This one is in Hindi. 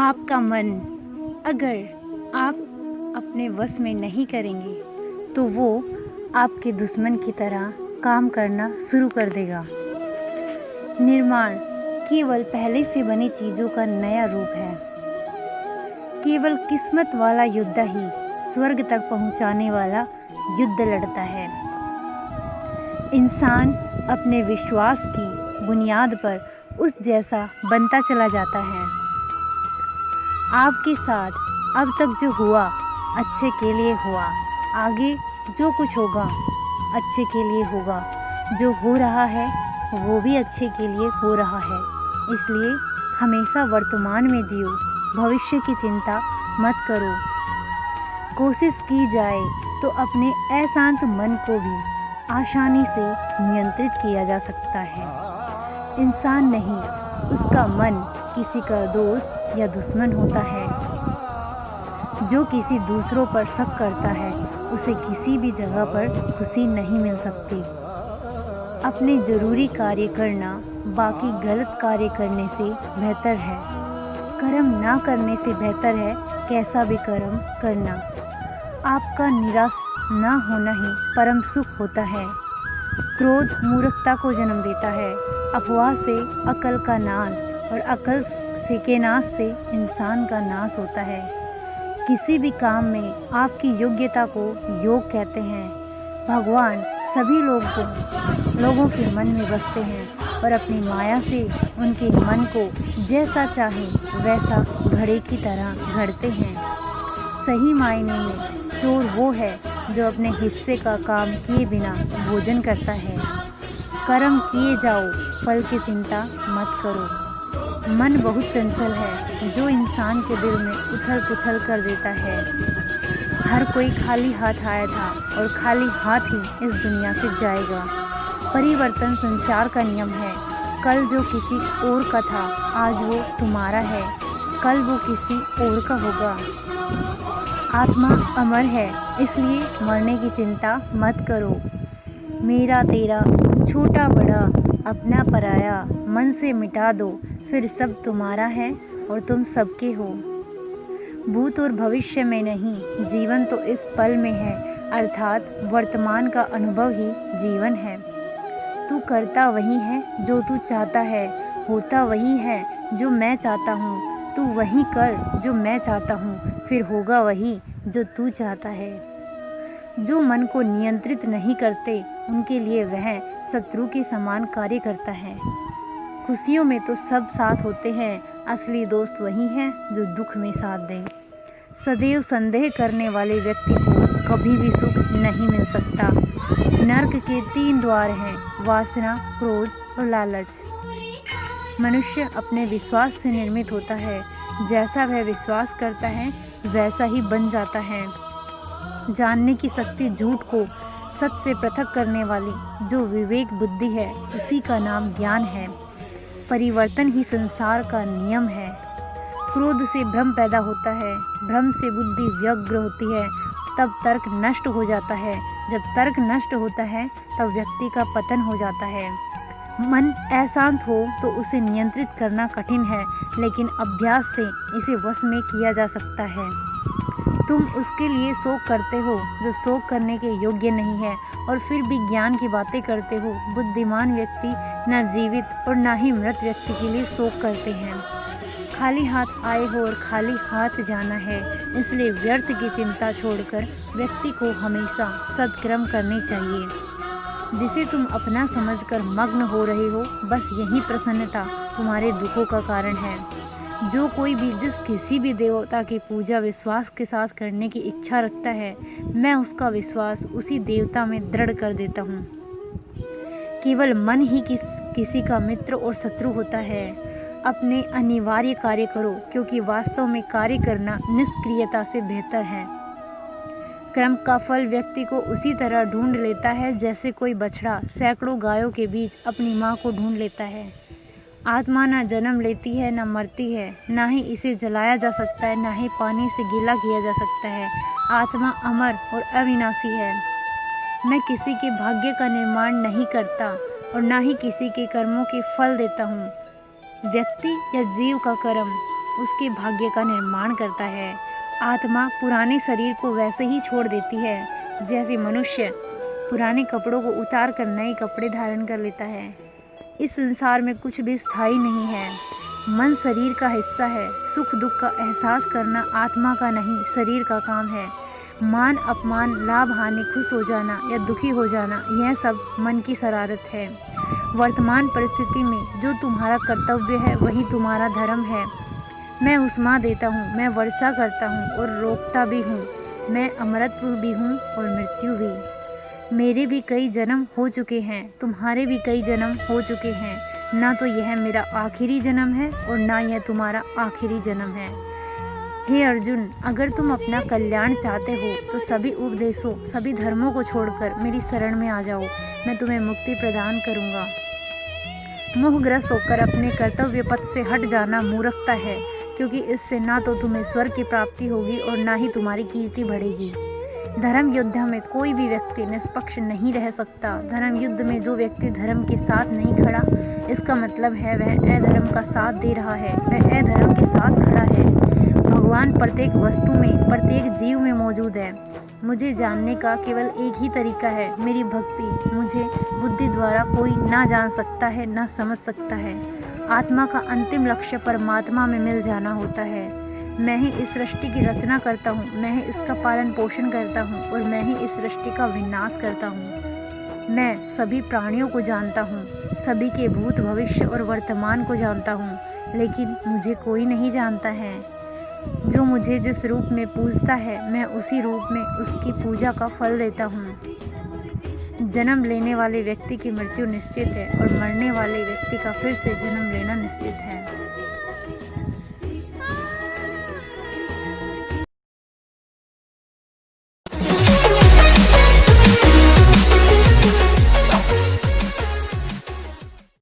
आपका मन अगर आप अपने वश में नहीं करेंगे तो वो आपके दुश्मन की तरह काम करना शुरू कर देगा। निर्माण केवल पहले से बनी चीज़ों का नया रूप है। केवल किस्मत वाला योद्धा ही स्वर्ग तक पहुंचाने वाला युद्ध लड़ता है। इंसान अपने विश्वास की बुनियाद पर उस जैसा बनता चला जाता है। आपके साथ अब तक जो हुआ अच्छे के लिए हुआ, आगे जो कुछ होगा अच्छे के लिए होगा। जो हो रहा है वो भी अच्छे के लिए हो रहा है। इसलिए हमेशा वर्तमान में जियो, भविष्य की चिंता मत करो। कोशिश की जाए तो अपने अशांत मन को भी आसानी से नियंत्रित किया जा सकता है। इंसान नहीं, उसका मन किसी का दोस्त या दुश्मन होता है। जो किसी दूसरों पर शक करता है उसे किसी भी जगह पर खुशी नहीं मिल सकती। अपने ज़रूरी कार्य करना बाकी गलत कार्य करने से बेहतर है। कर्म ना करने से बेहतर है कैसा भी कर्म करना। आपका निराश ना होना ही परम सुख होता है। क्रोध मूर्खता को जन्म देता है। अफवाह से अकल का नाश और अकल के नाश से इंसान का नाश होता है। किसी भी काम में आपकी योग्यता को योग कहते हैं। भगवान सभी लोगों के मन में बसते हैं और अपनी माया से उनके मन को जैसा चाहे वैसा घड़े की तरह घड़ते हैं। सही मायने में चोर वो है जो अपने हिस्से का काम किए बिना भोजन करता है। कर्म किए जाओ, फल की चिंता मत करो। मन बहुत चंचल है जो इंसान के दिल में उथल पुथल कर देता है। हर कोई खाली हाथ आया था और खाली हाथ ही इस दुनिया से जाएगा। परिवर्तन संसार का नियम है। कल जो किसी और का था आज वो तुम्हारा है, कल वो किसी और का होगा। आत्मा अमर है, इसलिए मरने की चिंता मत करो। मेरा तेरा छोटा बड़ा अपना पराया मन से मिटा दो, फिर सब तुम्हारा है और तुम सबके हो। भूत और भविष्य में नहीं, जीवन तो इस पल में है, अर्थात वर्तमान का अनुभव ही जीवन है। तू करता वही है जो तू चाहता है, होता वही है जो मैं चाहता हूँ। तू वही कर जो मैं चाहता हूँ, फिर होगा वही जो तू चाहता है। जो मन को नियंत्रित नहीं करते उनके लिए वह शत्रु के समान कार्य करता है। खुशियों में तो सब साथ होते हैं, असली दोस्त वही है जो दुख में साथ दे। सदैव संदेह करने वाले व्यक्ति को कभी भी सुख नहीं मिल सकता। नरक के 3 द्वार हैं, वासना, क्रोध और लालच। मनुष्य अपने विश्वास से निर्मित होता है। जैसा वह विश्वास करता है वैसा ही बन जाता है। जानने की शक्ति झूठ को सच से पृथक करने वाली जो विवेक बुद्धि है उसी का नाम ज्ञान है। परिवर्तन ही संसार का नियम है। क्रोध से भ्रम पैदा होता है, भ्रम से बुद्धि व्यग्र होती है, तब तर्क नष्ट हो जाता है। जब तर्क नष्ट होता है तब व्यक्ति का पतन हो जाता है। मन अशांत हो तो उसे नियंत्रित करना कठिन है, लेकिन अभ्यास से इसे वश में किया जा सकता है। तुम उसके लिए शोक करते हो जो शोक करने के योग्य नहीं है और फिर भी ज्ञान की बातें करते हो। बुद्धिमान व्यक्ति न जीवित और न ही मृत व्यक्ति के लिए शोक करते हैं। खाली हाथ आए हो और खाली हाथ जाना है, इसलिए व्यर्थ की चिंता छोड़कर व्यक्ति को हमेशा सत्कर्म करने चाहिए। जिसे तुम अपना समझकर मग्न हो रहे हो, बस यही प्रसन्नता तुम्हारे दुखों का कारण है। जो कोई भी जिस किसी भी देवता की पूजा विश्वास के साथ करने की इच्छा रखता है, मैं उसका विश्वास उसी देवता में दृढ़ कर देता हूँ। केवल मन ही किसी का मित्र और शत्रु होता है। अपने अनिवार्य कार्य करो, क्योंकि वास्तव में कार्य करना निष्क्रियता से बेहतर है। कर्म का फल व्यक्ति को उसी तरह ढूंढ लेता है जैसे कोई बछड़ा सैकड़ों गायों के बीच अपनी माँ को ढूंढ लेता है। आत्मा न जन्म लेती है न मरती है, ना ही इसे जलाया जा सकता है, ना ही पानी से गीला किया जा सकता है। आत्मा अमर और अविनाशी है। मैं किसी के भाग्य का निर्माण नहीं करता और ना ही किसी के कर्मों के फल देता हूँ। व्यक्ति या जीव का कर्म उसके भाग्य का निर्माण करता है। आत्मा पुराने शरीर को वैसे ही छोड़ देती है जैसे मनुष्य पुराने कपड़ों को उतार कर नए कपड़े धारण कर लेता है। इस संसार में कुछ भी स्थायी नहीं है। मन शरीर का हिस्सा है। सुख दुख का एहसास करना आत्मा का नहीं, शरीर का काम है। मान अपमान, लाभ हानि, खुश हो जाना या दुखी हो जाना, यह सब मन की शरारत है। वर्तमान परिस्थिति में जो तुम्हारा कर्तव्य है वही तुम्हारा धर्म है। मैं उष्मा देता हूँ, मैं वर्षा करता हूँ और रोकता भी हूँ। मैं अमरत्व भी हूँ और मृत्यु भी। मेरे भी कई जन्म हो चुके हैं, तुम्हारे भी कई जन्म हो चुके हैं। ना तो यह मेरा आखिरी जन्म है और ना यह तुम्हारा आखिरी जन्म है। हे अर्जुन, अगर तुम अपना कल्याण चाहते हो तो सभी उपदेशों, सभी धर्मों को छोड़कर मेरी शरण में आ जाओ। मैं तुम्हें मुक्ति प्रदान करूँगा। मोहग्रस्त होकर अपने कर्तव्य पथ से हट जाना मूर्खता है, क्योंकि इससे ना तो तुम्हें स्वर्ग की प्राप्ति होगी और ना ही तुम्हारी कीर्ति बढ़ेगी। धर्म युद्ध में कोई भी व्यक्ति निष्पक्ष नहीं रह सकता। धर्म युद्ध में जो व्यक्ति धर्म के साथ नहीं खड़ा, इसका मतलब है वह अधर्म का साथ दे रहा है, वह अधर्म के साथ खड़ा है। भगवान प्रत्येक वस्तु में, प्रत्येक जीव में मौजूद है। मुझे जानने का केवल एक ही तरीका है, मेरी भक्ति। मुझे बुद्धि द्वारा कोई ना जान सकता है, ना समझ सकता है। आत्मा का अंतिम लक्ष्य परमात्मा में मिल जाना होता है। मैं ही इस सृष्टि की रचना करता हूँ, मैं ही इसका पालन पोषण करता हूँ और मैं ही इस सृष्टि का विनाश करता हूँ। मैं सभी प्राणियों को जानता हूँ, सभी के भूत, भविष्य और वर्तमान को जानता हूँ, लेकिन मुझे कोई नहीं जानता है। जो मुझे जिस रूप में पूजता है, मैं उसी रूप में उसकी पूजा का फल देता हूँ। जन्म लेने वाले व्यक्ति की मृत्यु निश्चित है और मरने वाले व्यक्ति का फिर से जन्म लेना निश्चित है।